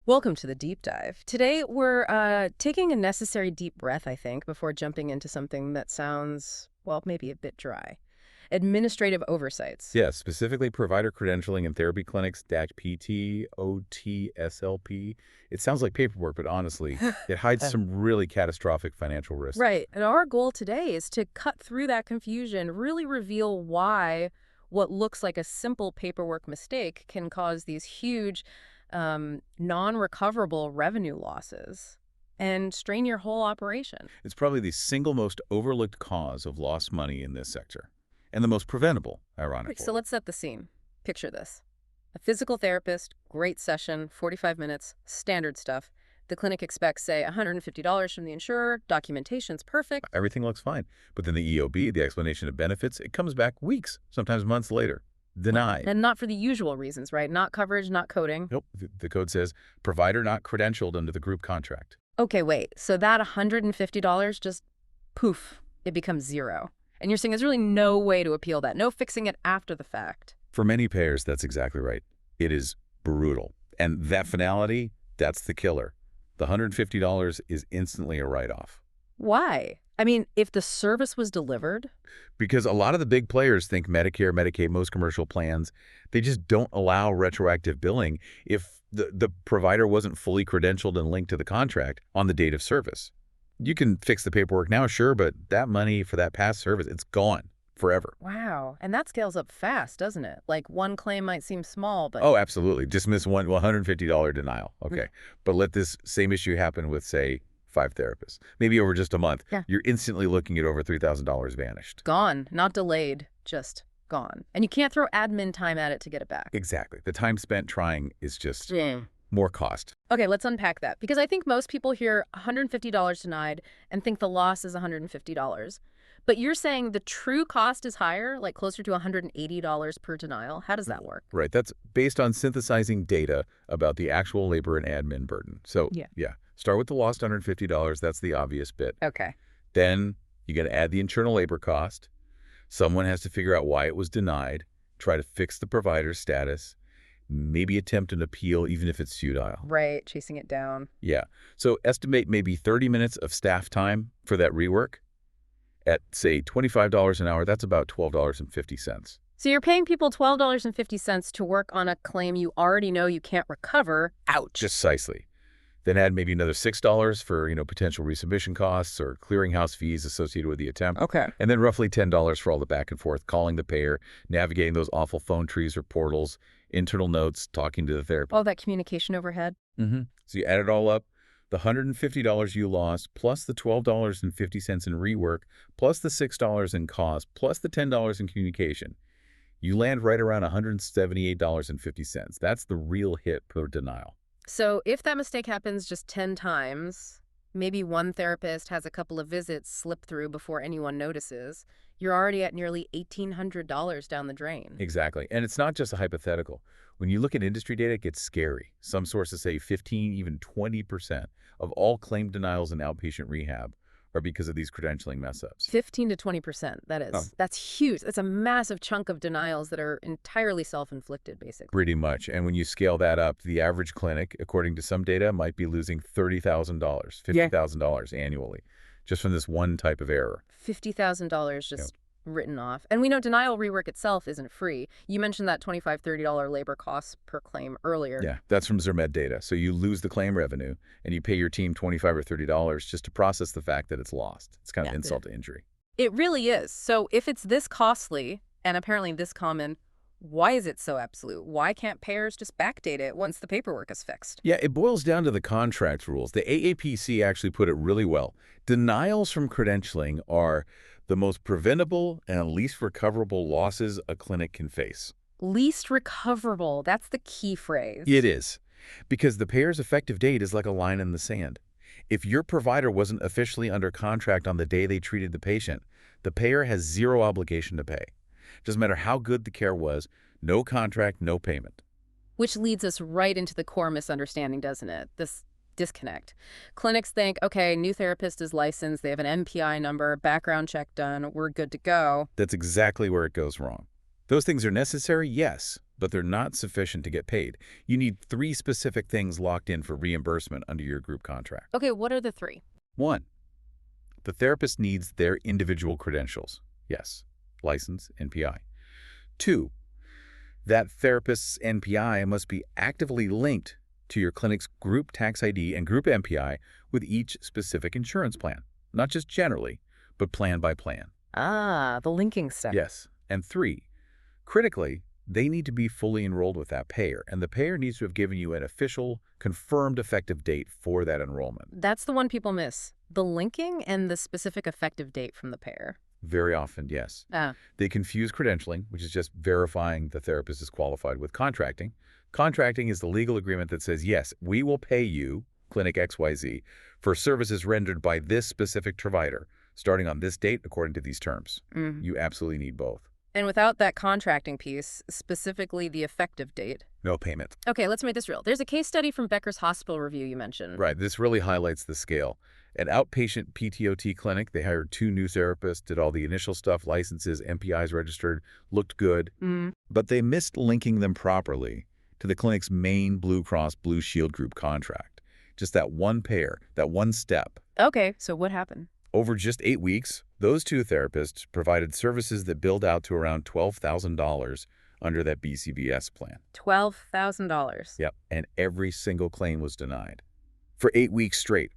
Welcome to the deep dive. Today, we're taking a necessary deep breath, I think, before jumping into something that sounds, well, maybe a bit dry. Administrative oversights. Yeah, specifically provider credentialing in therapy clinics, DAC-PT, OTSLP. It sounds like paperwork, but honestly, it hides Um, some really catastrophic financial risk. right. And our goal today is to cut through that confusion, really reveal why what looks like a simple paperwork mistake can cause these huge non-recoverable revenue losses and strain your whole operation. It's probably the single most overlooked cause of lost money in this sector, and the most preventable, Right, ironically. so let's set the scene. Picture this. A physical therapist, great session, 45 minutes, standard stuff. The clinic expects, say, $150 from the insurer, documentation's perfect. Everything looks fine, but then the EOB, the explanation of benefits, it comes back weeks, sometimes months later. Denied. And not for the usual reasons, right? Not coverage, not coding. Nope, the code says, provider not credentialed under the group contract. Okay, wait, so that $150 just poof, it becomes zero. And you're saying there's really no way to appeal that, no fixing it after the fact. For many payers, that's exactly right. It is brutal. And that finality, that's the killer. The $150 is instantly a write-off. Why? I mean, if the service was delivered, Because a lot of the big players think Medicare, Medicaid, most commercial plans, they just don't allow retroactive billing if the provider wasn't fully credentialed and linked to the contract on the date of service. You can fix the paperwork now, sure, but that money for that past service, it's gone forever. wow. And that scales up fast, doesn't it? Like one claim might seem small, but Oh, absolutely. Dismiss one $150 denial. Okay. But let this same issue happen with, say, 5 therapists. Maybe over just a month. Yeah. You're instantly looking at over $3,000 vanished. gone, not delayed, just gone. And you can't throw admin time at it to get it back. Exactly. The time spent trying is just Yeah. more cost. Okay, let's unpack that because I think most people hear $150 denied and think the loss is $150. But you're saying the true cost is higher, like closer to $180 per denial. How does that work? Right. That's based on synthesizing data about the actual labor and admin burden. So, Yeah. yeah, start with the lost $150. That's the obvious bit. Okay. Then you got to add the internal labor cost. Someone has to figure out why it was denied, try to fix the provider's status, maybe attempt an appeal even if it's futile. Right, chasing it down. Yeah. So estimate maybe 30 minutes of staff time for that rework. At, say, $25 an hour, that's about $12.50. So you're paying people $12.50 to work on a claim you already know you can't recover. Ouch. Precisely. Then add maybe another $6 for, potential resubmission costs or clearinghouse fees associated with the attempt. Okay. And then roughly $10 for all the back and forth, calling the payer, navigating those awful phone trees or portals, internal notes, talking to the therapist. All that communication overhead. So you add it all up, the $150 you lost, plus the $12.50 in rework, plus the $6 in cost, plus the $10 in communication. You land right around $178.50. That's the real hit per denial. So if that mistake happens just 10 times, maybe one therapist has a couple of visits slip through before anyone notices, you're already at nearly $1,800 down the drain. Exactly. And it's not just a hypothetical. When you look at industry data, it gets scary. Some sources say 15, even 20% of all claim denials in outpatient rehab are because of these credentialing mess-ups. 15 to 20%, that is. Oh. That's huge. That's a massive chunk of denials that are entirely self-inflicted, basically. Pretty much. And when you scale that up, the average clinic, according to some data, might be losing $30,000, $50,000 annually just from this one type of error. $50,000 just written off. And we know denial rework itself isn't free. You mentioned that $25, $30 labor costs per claim earlier. Yeah, that's from Zermed data. So you lose the claim revenue and you pay your team $25 or $30 just to process the fact that it's lost. It's kind of insult to injury. It really is. So if it's this costly and apparently this common, why is it so absolute? Why can't payers just backdate it once the paperwork is fixed? Yeah, it boils down to the contract rules. The AAPC actually put it really well. Denials from credentialing are the most preventable and least recoverable losses a clinic can face. Least recoverable. That's the key phrase. It is, because the payer's effective date is like a line in the sand. If your provider wasn't officially under contract on the day they treated the patient, the payer has zero obligation to pay. Doesn't matter how good the care was, no contract, no payment. Which leads us right into the core misunderstanding, doesn't it? This disconnect. Clinics think, okay, new therapist is licensed, they have an NPI number, background check done, we're good to go. That's exactly where it goes wrong. Those things are necessary, yes, but they're not sufficient to get paid. You need 3 specific things locked in for reimbursement under your group contract. Okay, what are the three? 1. The therapist needs their individual credentials. Yes, license, NPI. 2. That therapist's NPI must be actively linked to your clinic's group tax ID and group NPI with each specific insurance plan. Not just generally, but plan by plan. Ah, the linking step. Yes. And 3, critically, they need to be fully enrolled with that payer, and the payer needs to have given you an official, confirmed effective date for that enrollment. That's the one people miss. The linking and the specific effective date from the payer. Very often, yes. Ah, They confuse credentialing, which is just verifying the therapist is qualified, with contracting. Contracting is the legal agreement that says, yes, we will pay you, Clinic XYZ, for services rendered by this specific provider, starting on this date according to these terms. You absolutely need both. and without that contracting piece, specifically the effective date. No payment. Okay, let's make this real. There's a case study from Becker's Hospital Review you mentioned. Right. This really highlights the scale. An outpatient PTOT clinic, they hired 2 new therapists, did all the initial stuff, licenses, NPIs registered, looked good, but they missed linking them properly to the clinic's main Blue Cross Blue Shield group contract. Just that one payer, that one step. Okay, so what happened? Over just 8 weeks, those 2 therapists provided services that billed out to around $12,000 under that BCBS plan. $12,000. Yep, and every single claim was denied. For 8 weeks straight,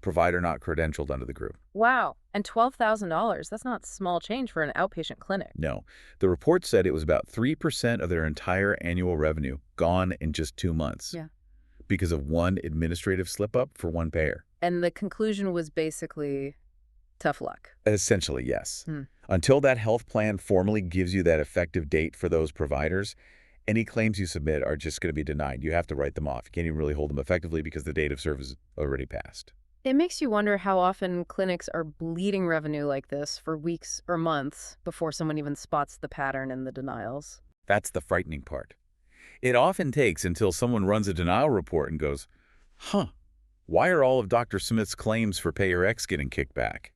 provider not credentialed under the group. Wow, and $12,000. That's not small change for an outpatient clinic. No, the report said it was about 3% of their entire annual revenue gone in just 2 months. Yeah. Because of one administrative slip-up for one payer. And the conclusion was basically tough luck. Essentially, yes. Until that health plan formally gives you that effective date for those providers, any claims you submit are just going to be denied. You have to write them off. You can't even really hold them effectively because the date of service already passed. It makes you wonder how often clinics are bleeding revenue like this for weeks or months before someone even spots the pattern in the denials. That's the frightening part. It often takes until someone runs a denial report and goes, huh, why are all of Dr. Smith's claims for payer X getting kicked back?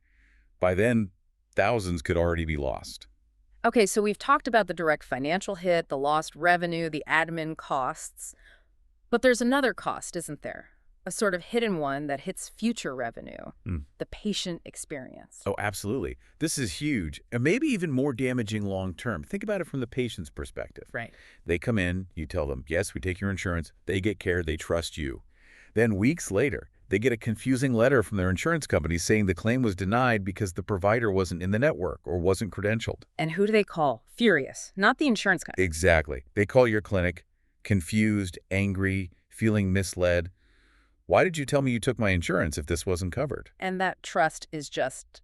By then, thousands could already be lost. Okay, so we've talked about the direct financial hit, the lost revenue, the admin costs. But there's another cost, isn't there? A sort of hidden one that hits future revenue, the patient experience. Oh, absolutely. This is huge, and maybe even more damaging long term. Think about it from the patient's perspective. Right. They come in, you tell them, yes, we take your insurance, they get care, they trust you. Then weeks later, they get a confusing letter from their insurance company saying the claim was denied because the provider wasn't in the network or wasn't credentialed. And who do they call? Furious, not the insurance company. Exactly. They call your clinic, confused, angry, feeling misled. Why did you tell me you took my insurance if this wasn't covered? And that trust is just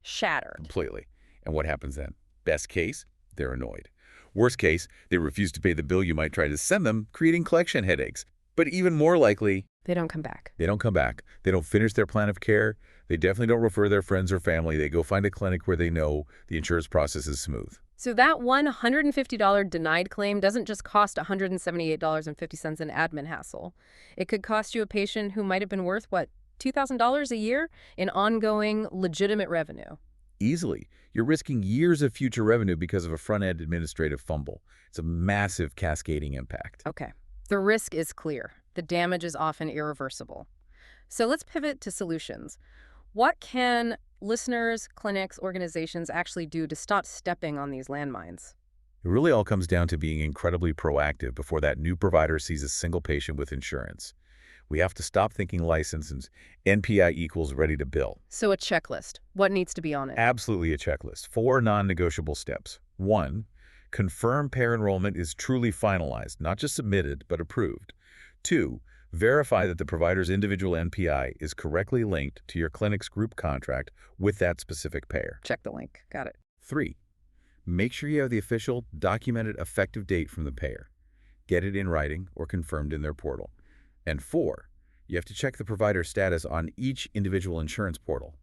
shattered. Completely. And what happens then? Best case, they're annoyed. Worst case, they refuse to pay the bill you might try to send them, creating collection headaches. But even more likely, They don't come back. they don't come back. They don't finish their plan of care. They definitely don't refer their friends or family. They go find a clinic where they know the insurance process is smooth. So that one $150 denied claim doesn't just cost $178.50 in admin hassle. It could cost you a patient who might have been worth, what, $2,000 a year in ongoing legitimate revenue. Easily. You're risking years of future revenue because of a front-end administrative fumble. It's a massive cascading impact. Okay. The risk is clear. The damage is often irreversible. So let's pivot to solutions. What can listeners, clinics, organizations actually do to stop stepping on these landmines? It really all comes down to being incredibly proactive before that new provider sees a single patient with insurance. We have to stop thinking license and NPI equals ready to bill. So a checklist. What needs to be on it? Absolutely a checklist. 4 non-negotiable steps. 1, confirm payer enrollment is truly finalized, not just submitted, but approved. 2, verify that the provider's individual NPI is correctly linked to your clinic's group contract with that specific payer. Check the link. Got it. 3, make sure you have the official, documented effective date from the payer. Get it in writing or confirmed in their portal. And 4, you have to check the provider status on each individual insurance portal.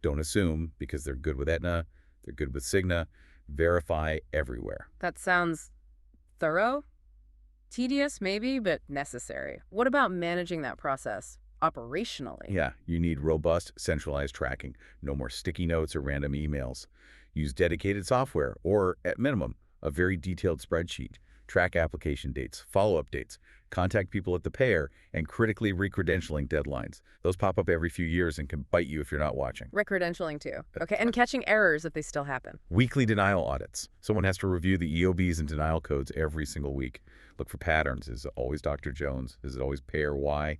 Don't assume because they're good with Aetna, they're good with Cigna. Verify everywhere. That sounds thorough, tedious maybe, but necessary. What about managing that process operationally? Yeah, you need robust, centralized tracking. No more sticky notes or random emails. Use dedicated software or, at minimum, a very detailed spreadsheet. track application dates, follow-up dates, contact people at the payer, and critically re-credentialing deadlines. Those pop up every few years and can bite you if you're not watching. Recredentialing too. Okay, and catching errors if they still happen. Weekly denial audits. Someone has to review the EOBs and denial codes every single week. Look for patterns. Is it always Dr. Jones? Is it always payer Y?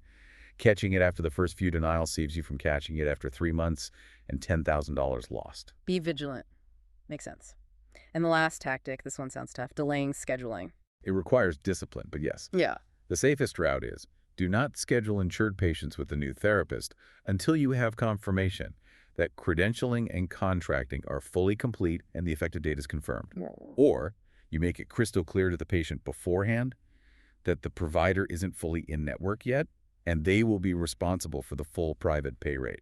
Catching it after the first few denials saves you from catching it after 3 months and $10,000 lost. Be vigilant. Makes sense. And the last tactic, this one sounds tough, delaying scheduling. It requires discipline, but yes. Yeah. The safest route is do not schedule insured patients with a new therapist until you have confirmation that credentialing and contracting are fully complete and the effective date is confirmed. Or you make it crystal clear to the patient beforehand that the provider isn't fully in-network yet, and they will be responsible for the full private pay rate.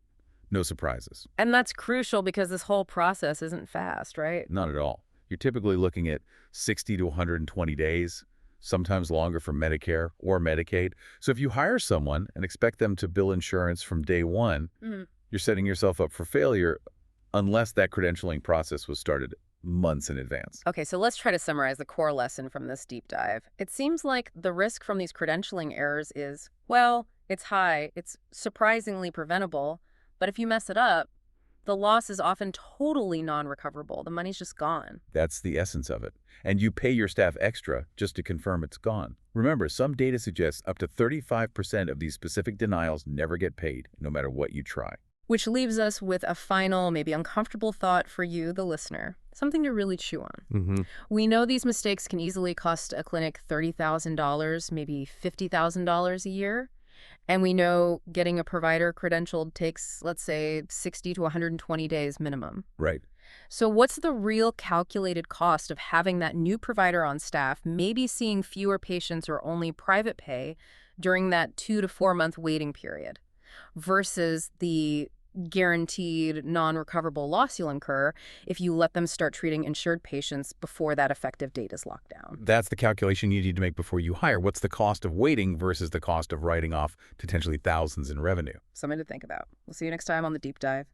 No surprises. And that's crucial because this whole process isn't fast, right? Not at all. You're typically looking at 60 to 120 days, sometimes longer for Medicare or Medicaid. So if you hire someone and expect them to bill insurance from day one, you're setting yourself up for failure unless that credentialing process was started months in advance. Okay, so let's try to summarize the core lesson from this deep dive. It seems like the risk from these credentialing errors is, well, it's high, it's surprisingly preventable, but if you mess it up, the loss is often totally non-recoverable. The money's just gone. That's the essence of it. And you pay your staff extra just to confirm it's gone. Remember, some data suggests up to 35% of these specific denials never get paid, no matter what you try. Which leaves us with a final, maybe uncomfortable thought for you, the listener. Something to really chew on. We know these mistakes can easily cost a clinic $30,000, maybe $50,000 a year. And we know getting a provider credentialed takes, let's say, 60 to 120 days minimum. Right. So what's the real calculated cost of having that new provider on staff, maybe seeing fewer patients or only private pay during that 2 to 4 month waiting period versus the guaranteed non-recoverable loss you'll incur if you let them start treating insured patients before that effective date is locked down? That's the calculation you need to make before you hire. What's the cost of waiting versus the cost of writing off potentially thousands in revenue? Something to think about. We'll see you next time on The Deep Dive.